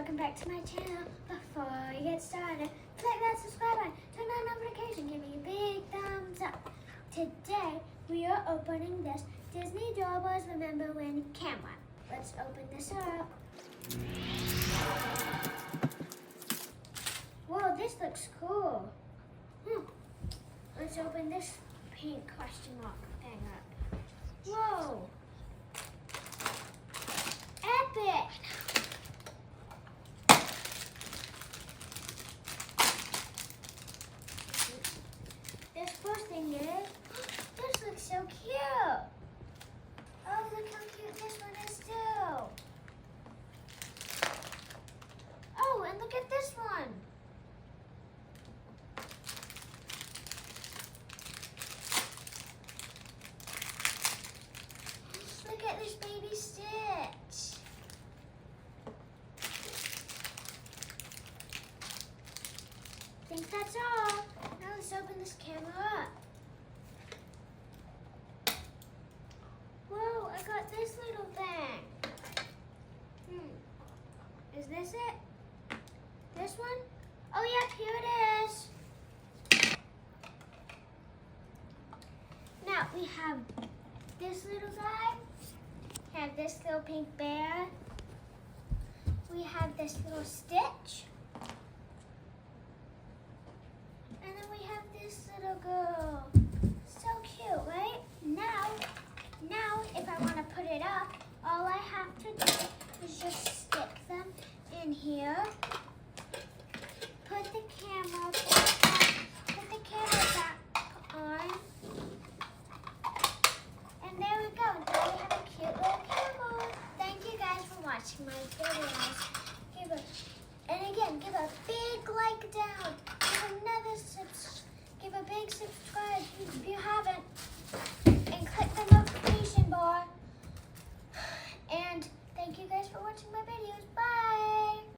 welcome back to my channel. Before we get started, click that subscribe button, turn on notification, give me a big thumbs up. Today, we are opening this Disney Doorables Remember When camera. Let's open this up. Whoa, this looks cool. Let's open this pink question mark thing up. Whoa. Epic. This first thing is, this looks so cute. Oh, look how cute this one is too. Oh, and look at this one. Look at this baby Stitch. I think that's all. Now let's open this camera up. Whoa, I got this little thing. Is this it? This one? Oh, yep, here it is. Now we have this little guy. We have this little pink bear. We have this little Stitch. And then we have this little girl. So cute, right? Now, if I want to put it up, all I have to do is just stick them in here. Put the camera back on. And there we go. Now we have a cute little camera. Thank you guys for watching my videos. Give a big like down. Give a big subscribe if you have